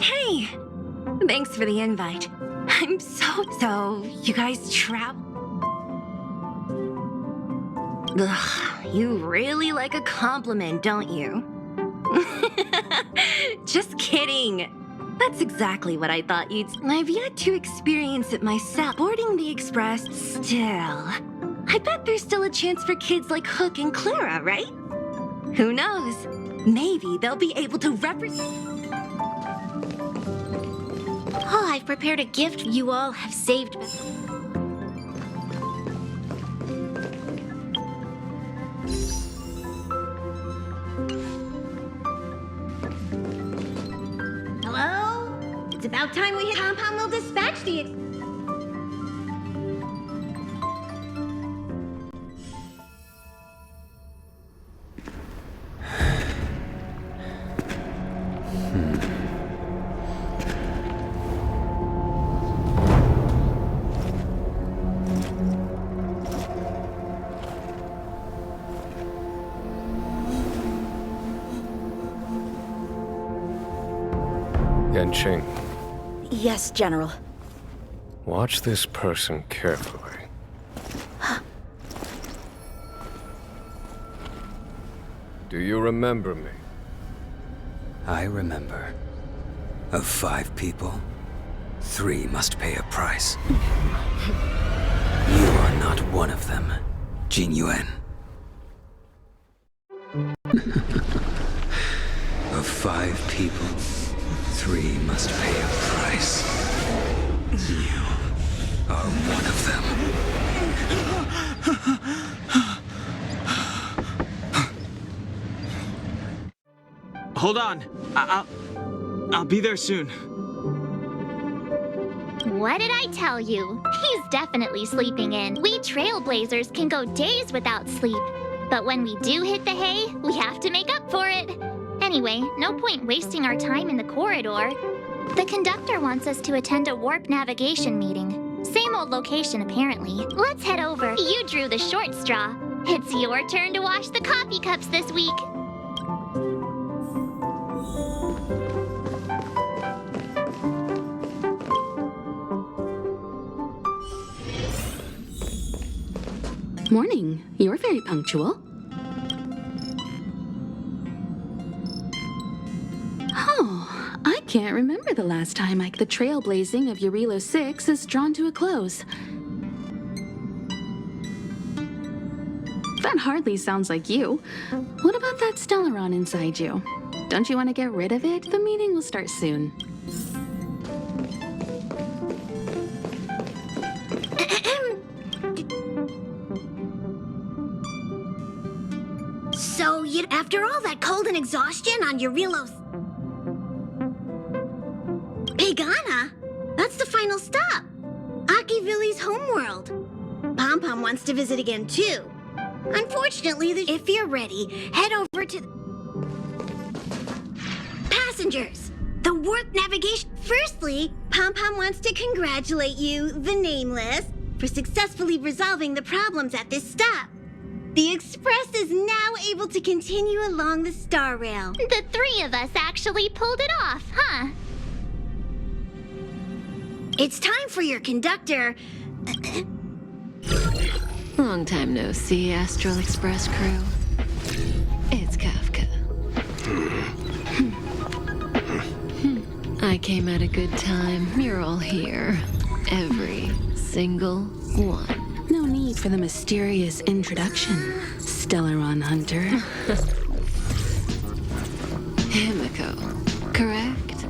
Hey! Thanks for the invite. I'm so you guys travel? Ugh, you really like a compliment, don't you? Just kidding. That's exactly what I thought you'd... I've yet to experience it myself. Boarding the express, still. I bet there's still a chance for kids like Hook and Clara, right? Who knows? Maybe they'll be able to represent... Oh, I've prepared a gift you all have saved. Hello? It's about time we hit... Pom-Pom will dispatch the... Yanqing, Yes, General. watch this person carefully. Do you remember me? I remember. Of 5 people, 3 must pay a price. You are not one of them, Jin Yuan. Of 5 people, 3 must pay a price. You are one of them. Hold on. I'll be there soon. What did I tell you? He's definitely sleeping in. We trailblazers can go days without sleep. But when we do hit the hay, we have to make up for it. Anyway, no point wasting our time in the corridor. The conductor wants us to attend a warp navigation meeting. Same old location, apparently. Let's head over. You drew the short straw. It's your turn to wash the coffee cups this week. Morning. You're very punctual. Oh, I can't remember the last time the trailblazing of Eurilo 6 is drawn to a close. That hardly sounds like you. What about that Stellaron inside you? Don't you want to get rid of it? The meeting will start soon. So, after all that cold and exhaustion on Eurilo's... Pagana? That's the final stop. Akivilli's homeworld. Pom-Pom wants to visit again, too. Unfortunately, if you're ready, head over to... Passengers, the warp navigation... Firstly, Pom-Pom wants to congratulate you, the Nameless, for successfully resolving the problems at this stop. The Express is now able to continue along the Star Rail. The 3 of us actually pulled it off, huh? It's time for your conductor... Long time no see, Astral Express crew. It's Kafka. I came at a good time. You're all here. Every single one. No need for the mysterious introduction, Stellaron Hunter. Himiko, correct?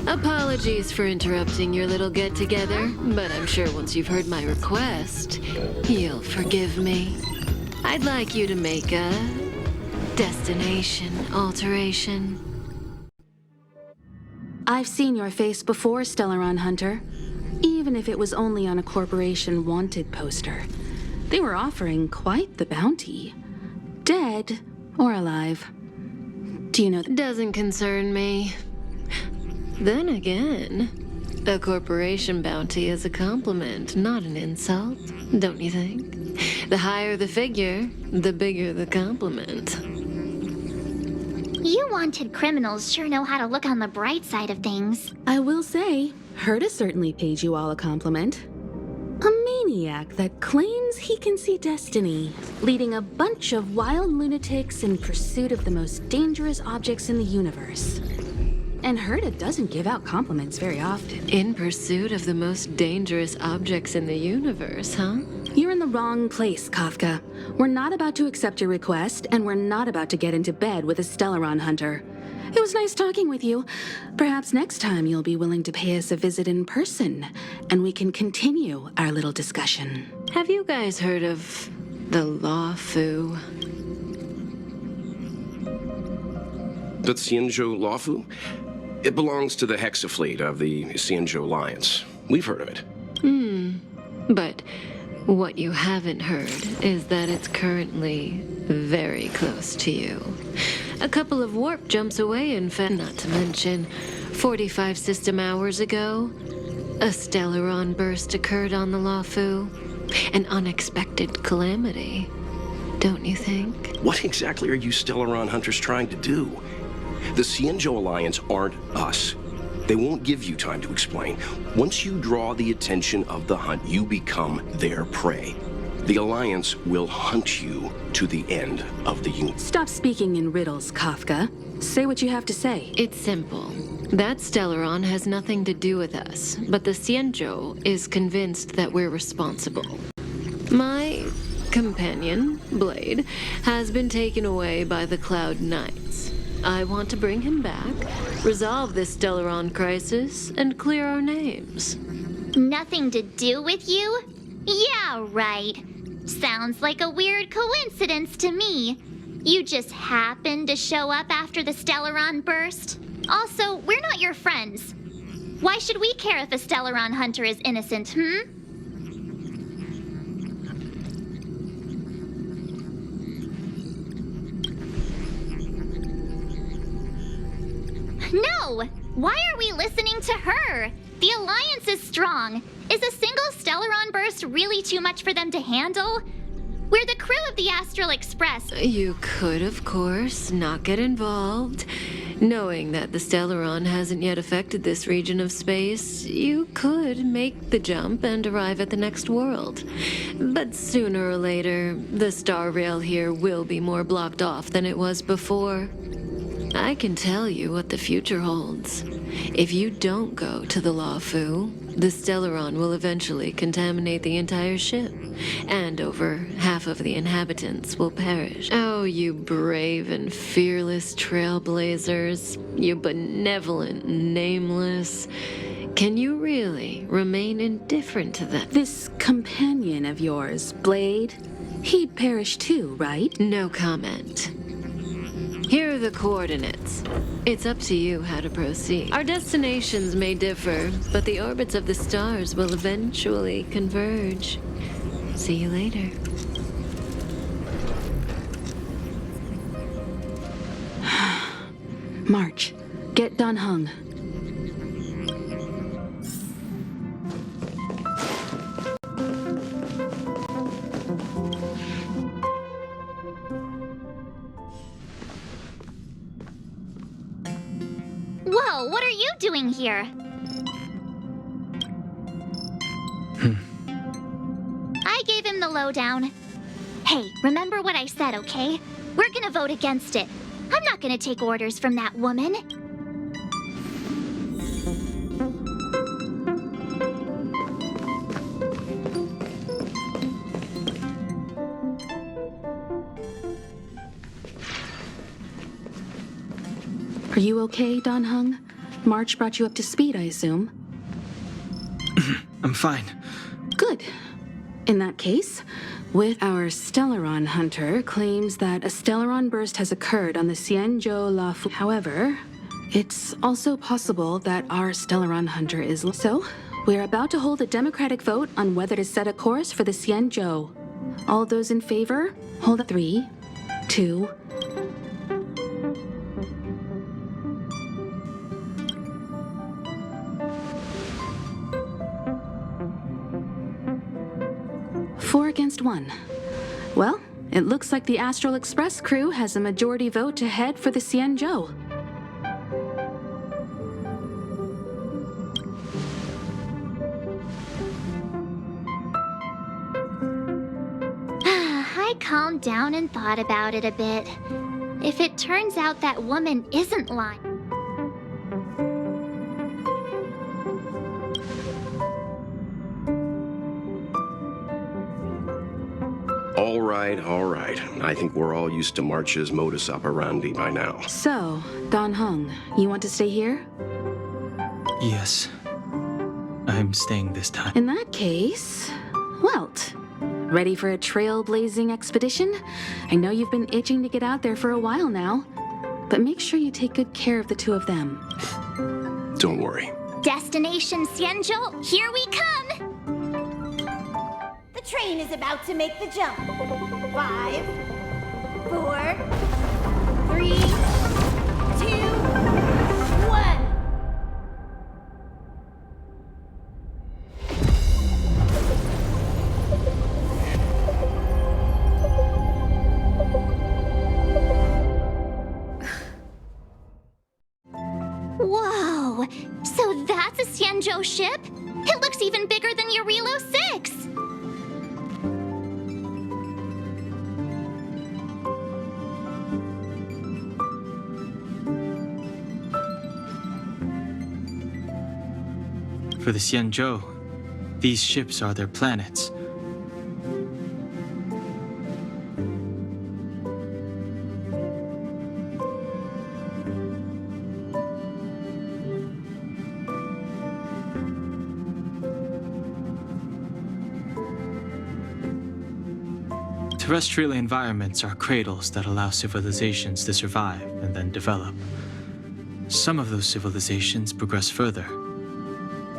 Apologies for interrupting your little get-together, but I'm sure once you've heard my request, you'll forgive me. I'd like you to make a destination alteration. I've seen your face before, Stellaron Hunter. Even if it was only on a corporation wanted poster. They were offering quite the bounty. Dead or alive. Do you know Doesn't concern me. Then again, a corporation bounty is a compliment, not an insult, don't you think? The higher the figure, the bigger the compliment. You wanted criminals sure know how to look on the bright side of things. I will say, Herta certainly paid you all a compliment. A maniac that claims he can see destiny, leading a bunch of wild lunatics in pursuit of the most dangerous objects in the universe. And Herta doesn't give out compliments very often. In pursuit of the most dangerous objects in the universe, huh? You're in the wrong place, Kafka. We're not about to accept your request, and we're not about to get into bed with a Stellaron Hunter. It was nice talking with you. Perhaps next time you'll be willing to pay us a visit in person, and we can continue our little discussion. Have you guys heard of the Luofu? The Xianzhou Luofu? It belongs to the Hexafleet of the Xianzhou Alliance. We've heard of it. But what you haven't heard is that it's currently very close to you. A couple of warp jumps away, in fact, not to mention 45 system hours ago, a Stellaron burst occurred on the Luofu. An unexpected calamity, don't you think? What exactly are you Stellaron Hunters trying to do? The Xianzhou Alliance aren't us. They won't give you time to explain. Once you draw the attention of the hunt, you become their prey. The Alliance will hunt you to the end of the universe. Stop speaking in riddles, Kafka. Say what you have to say. It's simple. That Stellaron has nothing to do with us, but the Xianzhou is convinced that we're responsible. My companion, Blade, has been taken away by the Cloud Knights. I want to bring him back, resolve this Stellaron crisis, and clear our names. Nothing to do with you? Yeah, right. Sounds like a weird coincidence to me. You just happened to show up after the Stellaron burst? Also, we're not your friends. Why should we care if a Stellaron Hunter is innocent, No! Why are we listening to her? The Alliance is strong. Is a single Stellaron burst really too much for them to handle? We're the crew of the Astral Express. You could, of course, not get involved. Knowing that the Stellaron hasn't yet affected this region of space, you could make the jump and arrive at the next world. But sooner or later, the star rail here will be more blocked off than it was before. I can tell you what the future holds. If you don't go to the Luofu, the Stellaron will eventually contaminate the entire ship, and over half of the inhabitants will perish. Oh, you brave and fearless trailblazers, you benevolent nameless. Can you really remain indifferent to them? This companion of yours, Blade, he'd perish too, right? No comment. Here are the coordinates. It's up to you how to proceed. Our destinations may differ, but the orbits of the stars will eventually converge. See you later. March, get Dan Heng. Whoa, what are you doing here? I gave him the lowdown. Hey, remember what I said, okay? We're gonna vote against it. I'm not gonna take orders from that woman. Are you okay, Dan Heng? March brought you up to speed, I assume. I'm fine. Good. In that case, with our Stellaron hunter claims that a Stellaron burst has occurred on the Xianzhou Lafu. However, it's also possible that our Stellaron hunter is... So, we're about to hold a democratic vote on whether to set a course for the Xianzhou. All those in favor, hold up. 3, 2... Four against 1. Well, it looks like the Astral Express crew has a majority vote to head for the Xianzhou. I calmed down and thought about it a bit. If it turns out that woman isn't lying... All right. I think we're all used to March's modus operandi by now. So, Dan Heng, you want to stay here? Yes. I'm staying this time. In that case, Welt, ready for a trailblazing expedition? I know you've been itching to get out there for a while now, but make sure you take good care of the two of them. Don't worry. Destination Xianzhou, here we come! The train is about to make the jump. 5, 4, 3, 2, 1. Whoa! So that's a Xianzhou ship? It looks even bigger than Eurilo 6! For the Xianzhou, these ships are their planets. Terrestrial environments are cradles that allow civilizations to survive and then develop. Some of those civilizations progress further,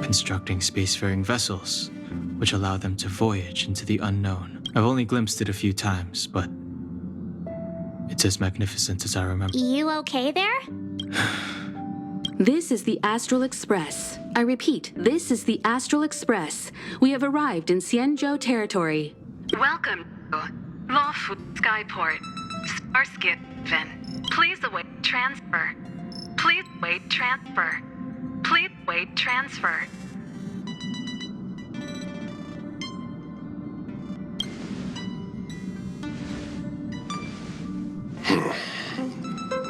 constructing spacefaring vessels, which allow them to voyage into the unknown. I've only glimpsed it a few times, but it's as magnificent as I remember. You okay there? This is the Astral Express. I repeat, this is the Astral Express. We have arrived in Xianzhou territory. Welcome to Lawfu Skyport. Starskin Vin. Please await transfer. Please wait transfer. Please wait transfer.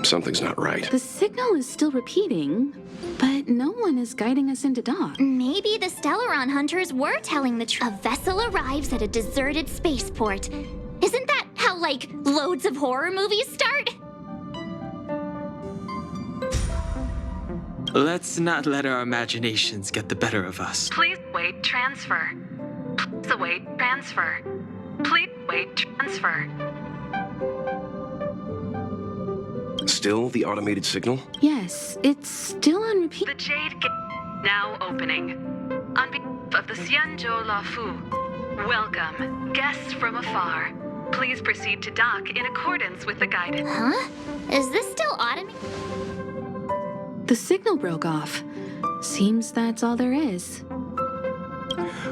Something's not right. The signal is still repeating, but no one is guiding us into dock. Maybe the Stellaron hunters were telling the truth. A vessel arrives at a deserted spaceport. Isn't that how, like, loads of horror movies start? Let's not let our imaginations get the better of us. Please wait transfer. Please await transfer. Please wait transfer. Still the automated signal? Yes, it's still on repeat. The Jade Gate now opening. On behalf of the Xianzhou Lafu, welcome, guests from afar. Please proceed to dock in accordance with the guidance. Huh? Is this still automated? The signal broke off. Seems that's all there is.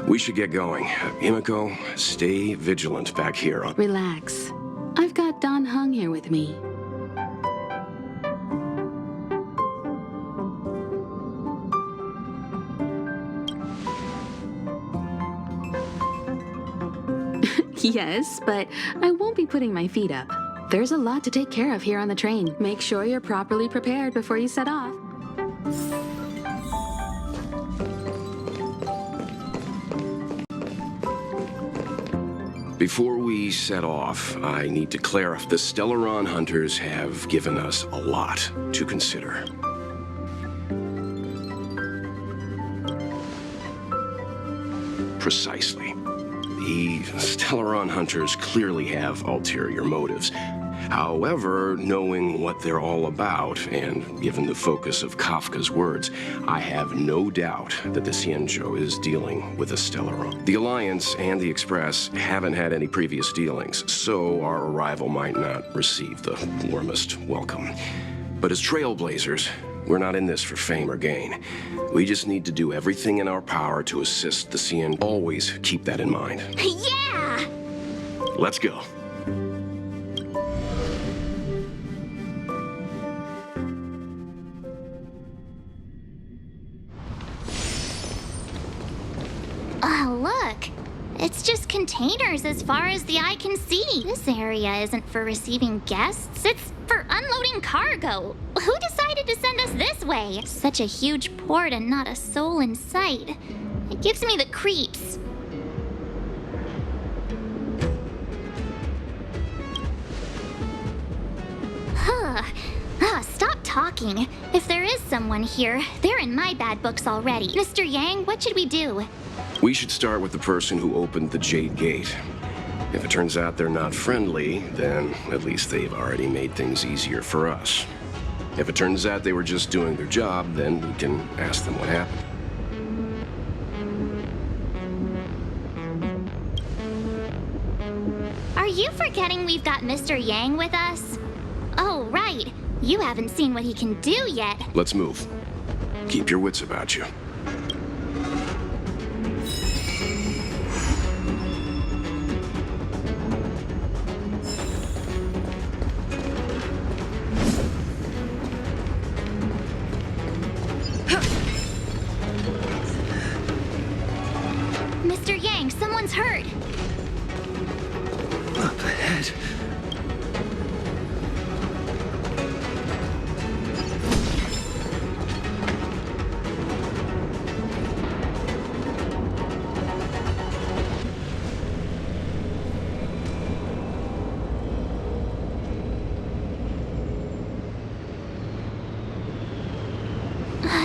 We should get going. Himiko, stay vigilant back here. Relax. I've got Dan Heng here with me. Yes, but I won't be putting my feet up. There's a lot to take care of here on the train. Make sure you're properly prepared before you set off. Before we set off, I need to clarify. The Stellaron hunters have given us a lot to consider. Precisely. The Stellaron hunters clearly have ulterior motives. However, knowing what they're all about, and given the focus of Kafka's words, I have no doubt that the Xianzhou is dealing with a Stellaron. The Alliance and the Express haven't had any previous dealings, so our arrival might not receive the warmest welcome. But as trailblazers, we're not in this for fame or gain. We just need to do everything in our power to assist the Xian. Always keep that in mind. Yeah! Let's go. Oh, look. It's just containers as far as the eye can see. This area isn't for receiving guests, it's for unloading cargo. Who decided to send us this way? Such a huge port and not a soul in sight. It gives me the creeps. Huh. Stop talking. If there is someone here, they're in my bad books already. Mr. Yang, what should we do? We should start with the person who opened the Jade Gate. If it turns out they're not friendly, then at least they've already made things easier for us. If it turns out they were just doing their job, then we can ask them what happened. Are you forgetting we've got Mr. Yang with us? Oh, right. You haven't seen what he can do yet. Let's move. Keep your wits about you. Mr. Yang, someone's hurt. Up ahead.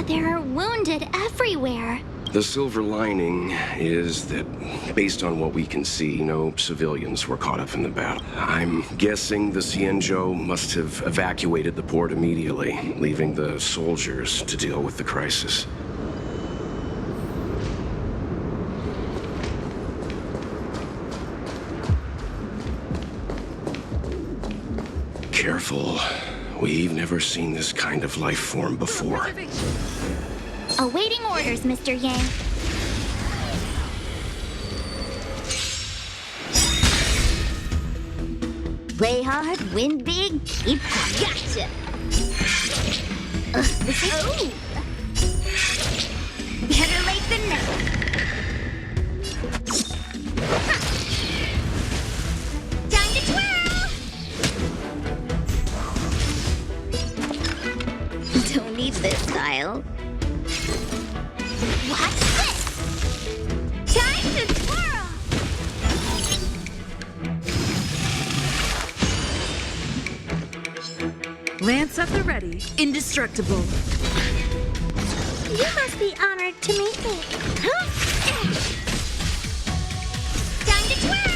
There are wounded everywhere. The silver lining is that, based on what we can see, no civilians were caught up in the battle. I'm guessing the Xianzhou must have evacuated the port immediately, leaving the soldiers to deal with the crisis. Careful. We've never seen this kind of life form before. Awaiting orders, Mr. Yang. Play hard, win big, keep quiet. Gotcha! Oh. Better late than never. Time to twirl! Don't need this style. Watch this! Time to twirl! Lance at the ready. Indestructible. You must be honored to meet me. Huh? Time to twirl!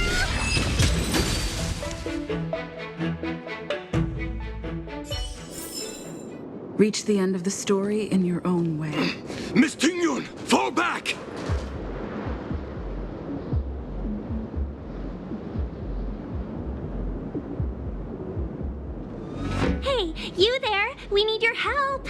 Reach the end of the story in your own way. Miss Tingyun, fall back! Hey, you there? We need your help.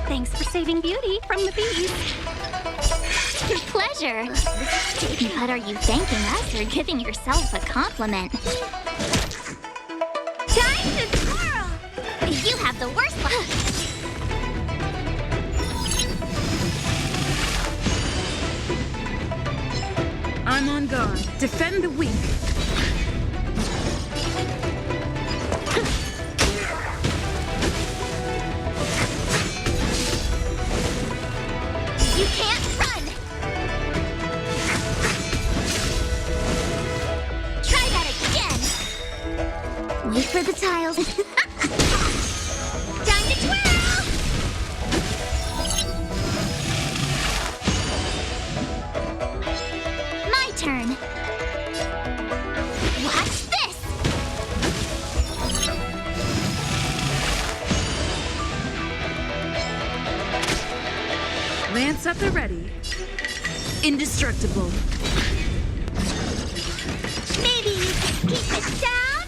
Thanks for saving Beauty from the beast. Pleasure. But are you thanking us or giving yourself a compliment? Time to twirl! You have the worst luck. I'm on guard. Defend the weak. You can't run! Try Lance at the ready. Indestructible. Maybe you can keep it down?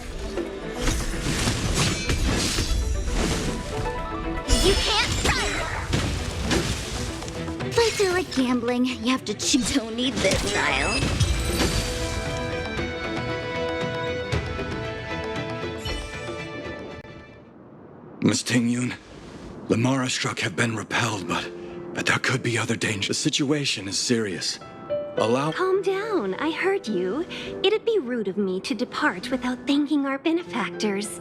You can't run! Fights are like gambling. You have to choose. Don't need this, Ryle. Miss Ting-Yun, Lamara struck have been repelled, but there could be other dangers. The situation is serious. Allow... Calm down. I heard you. It'd be rude of me to depart without thanking our benefactors.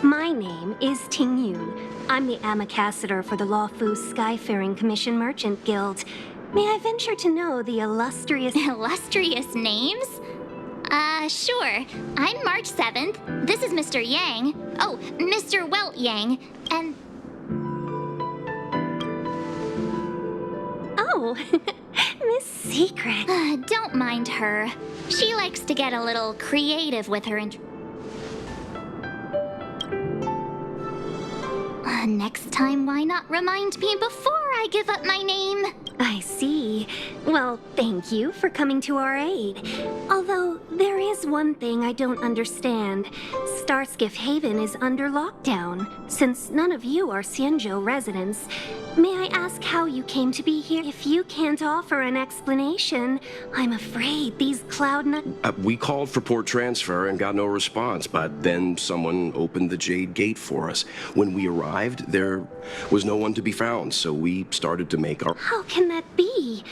My name is Ting Yun. I'm the Ambassador for the Lawfu Skyfaring Commission Merchant Guild. May I venture to know the illustrious... Illustrious names? Sure. I'm March 7th. This is Mr. Yang. Oh, Mr. Welt Yang. And... Oh, Miss Secret. Don't mind her. She likes to get a little creative with her next time, why not remind me before I give up my name? I see. Well, thank you for coming to our aid. Although, there is one thing I don't understand. Starskiff Haven is under lockdown. Since none of you are Xianzhou residents, may I ask how you came to be here? If you can't offer an explanation, I'm afraid these We called for port transfer and got no response, but then someone opened the Jade Gate for us. When we arrived, there was no one to be found, so we started to make our... How can that be?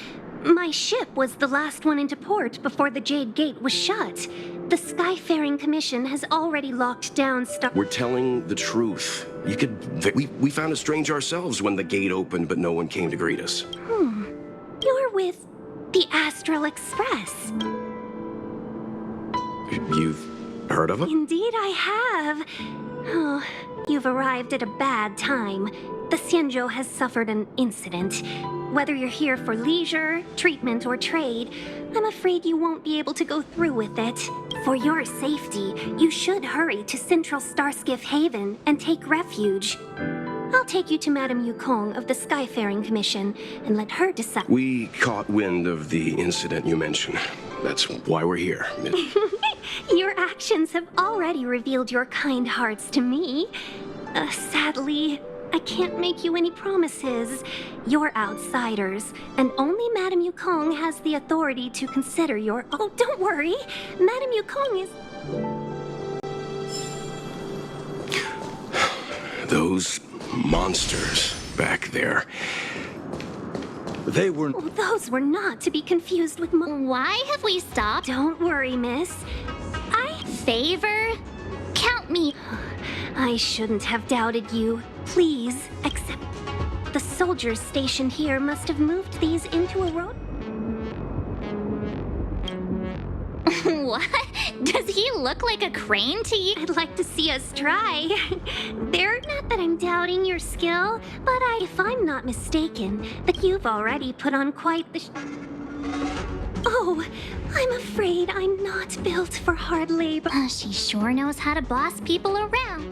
My ship was the last one into port before the Jade Gate was shut. The Skyfaring Commission has already locked down We're telling the truth. You could... We found it strange ourselves when the gate opened, but no one came to greet us. You're with the Astral Express. You've heard of it? Indeed I have. Oh, you've arrived at a bad time. The Xianzhou has suffered an incident. Whether you're here for leisure, treatment, or trade, I'm afraid you won't be able to go through with it. For your safety, you should hurry to Central Starskiff Haven and take refuge. I'll take you to Madame Yukong of the Skyfaring Commission and let her decide. We caught wind of the incident you mentioned. That's why we're here. Your actions have already revealed your kind hearts to me. Sadly, I can't make you any promises. You're outsiders, and only Madame Yukong has the authority to consider your... Oh, don't worry. Madame Yukong is... Those monsters back there. They were... Oh, those were not to be confused with Why have we stopped? Don't worry, miss. Favor? Count me. I shouldn't have doubted you. Please, accept. The soldiers stationed here must have moved these into a road. What? Does he look like a crane to you? I'd like to see us try. Not that I'm doubting your skill, but if I'm not mistaken, that you've already put on quite the... Oh, I'm afraid I'm not built for hard labor. She sure knows how to boss people around.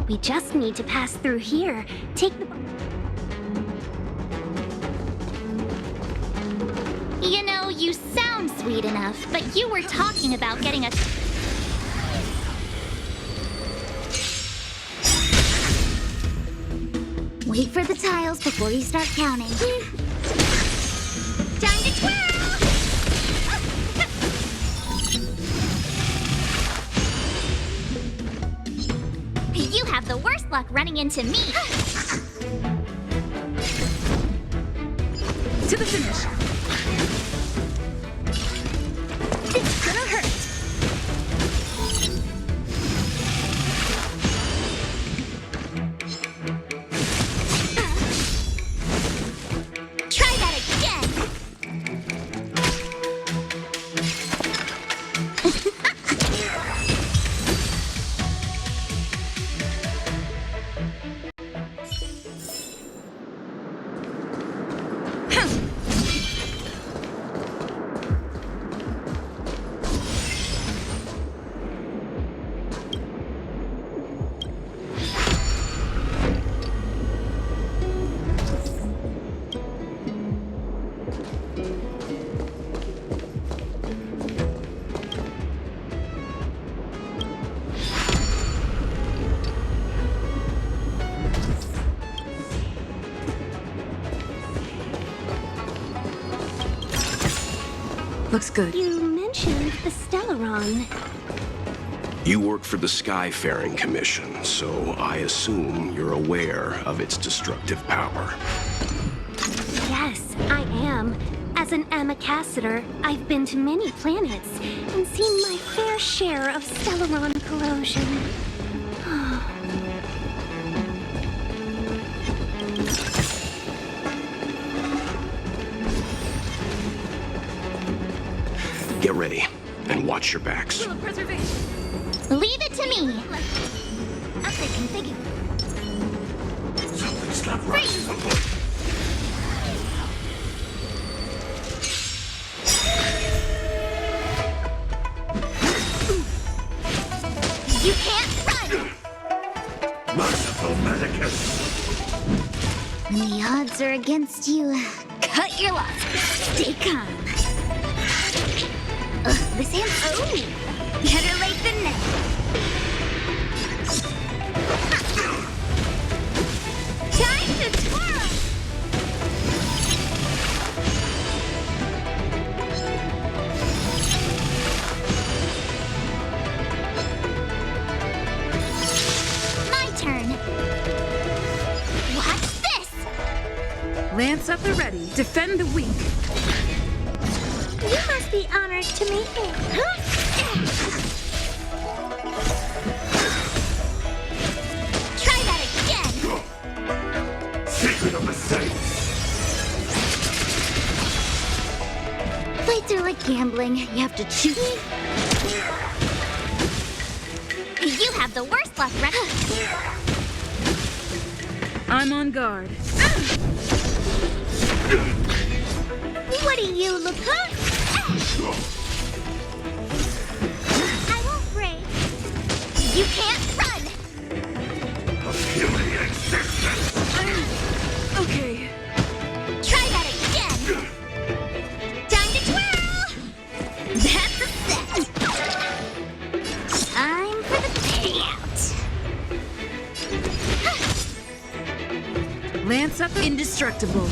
We just need to pass through here. Take the... You know, you sound sweet enough, but you were talking about getting a... Wait for the tiles before you start counting. Time to twirl! You have the worst luck running into me. To the finish. It's gonna hurt. Try that again. Looks good. You mentioned the Stellaron. You work for the Skyfaring Commission, so I assume you're aware of its destructive power. Yes, I am. As an Amicassator, I've been to many planets and seen my fair share of Stellaron corrosion. Get ready, and watch your backs. Leave it to me. I'm thinking. Something's not right. You can't run. Merciful Medicus. The odds are against you. Cut your losses. Stay calm. This hand. Oh, better late than never. Time to twirl. My turn. Watch this. Lance at the ready. Defend the weak. You must be honored to meet me. Try that again. Secret of the Saints. Fights are like gambling. You have to choose. You have the worst luck, Rex. I'm on guard. What do you look like? I won't break. You can't run. A puny existence. Okay. Try that again. Time to twirl. That's a set. Time for the payout. Lance up. Indestructible.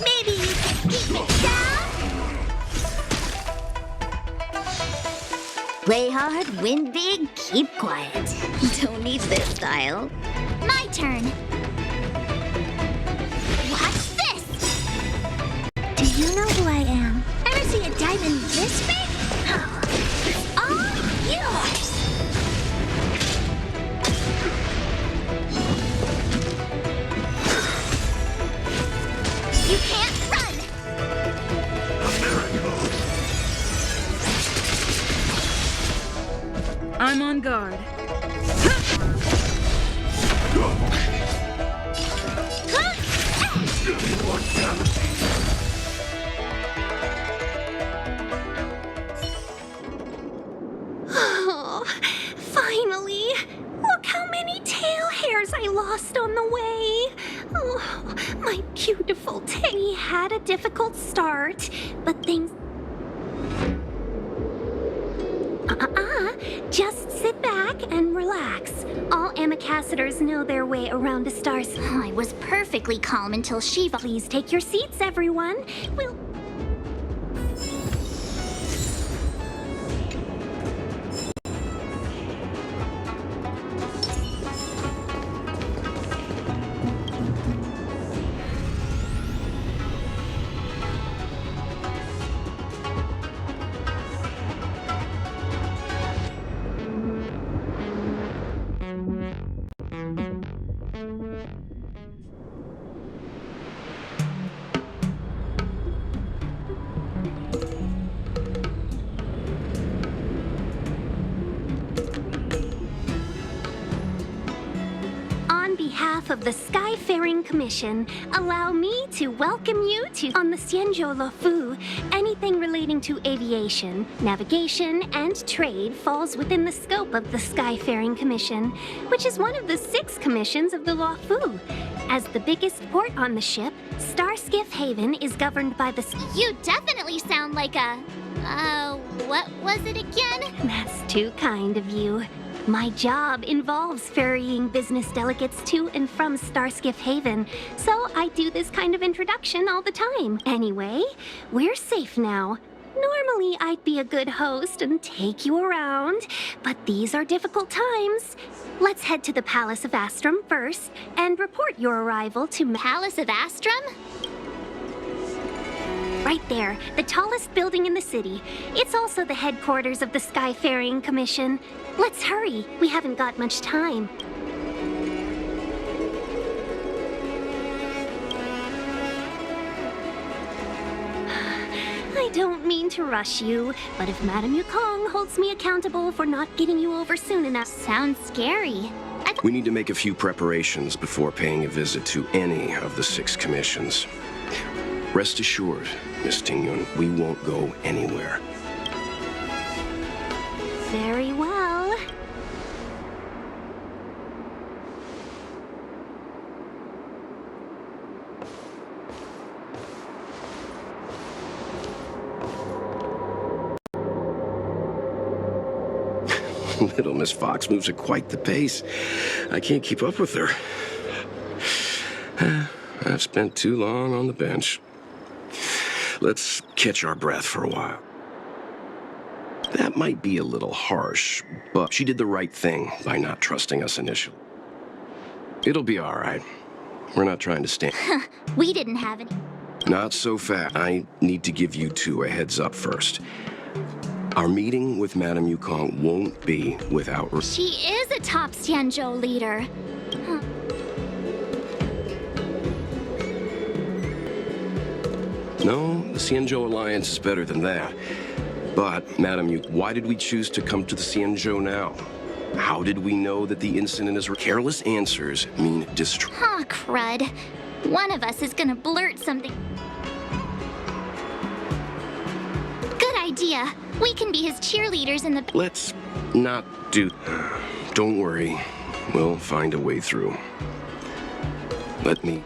Maybe you can keep me down? Play hard, win big, keep quiet. Don't need this style. My turn. Watch this. Do you know who I am? Ever see a diamond this big? It's all yours. You can't run. A miracle. I'm on guard. Oh, finally! Look how many tail hairs I lost on the way! Oh, my beautiful Teddy had a difficult start, but things... Just sit back and relax. All Amicassadors know their way around a star... I was perfectly calm until Shiva. Please take your seats, everyone. We'll... On behalf of the Skyfaring Commission, allow me to welcome you to on the Xianzhou Luofu. Anything relating to aviation, navigation, and trade falls within the scope of the Skyfaring Commission, which is one of the 6 commissions of the Luofu. As the biggest port on the ship, Starskiff Haven is governed by the... You definitely sound like a... what was it again? That's too kind of you. My job involves ferrying business delegates to and from Starskiff Haven, so I do this kind of introduction all the time. Anyway, we're safe now. Normally, I'd be a good host and take you around, but these are difficult times. Let's head to the Palace of Astrum first and report your arrival to Palace of Astrum? Right there, the tallest building in the city. It's also the headquarters of the Skyfaring Commission. Let's hurry. We haven't got much time. I don't mean to rush you, but if Madame Yukong holds me accountable for not getting you over soon enough... Sounds scary. We need to make a few preparations before paying a visit to any of the 6 commissions. Rest assured, Miss Tingyun, we won't go anywhere. Very well. Little Miss Fox moves at quite the pace. I can't keep up with her. I've spent too long on the bench. Let's catch our breath for a while. That might be a little harsh, but she did the right thing by not trusting us initially. It'll be all right. We're not trying to stand. We didn't have any. Not so fast. I need to give you 2 a heads up first. Our meeting with Madame Yukong won't be without... She is a top Xianzhou leader. Huh. No, the Xianzhou Alliance is better than that. But, Madame why did we choose to come to the Xianzhou now? How did we know that the incident is... Careless answers mean distrust. Aw, crud. One of us is gonna blurt something. Good idea. We can be his cheerleaders in the... Let's not do... Don't worry. We'll find a way through. Let me...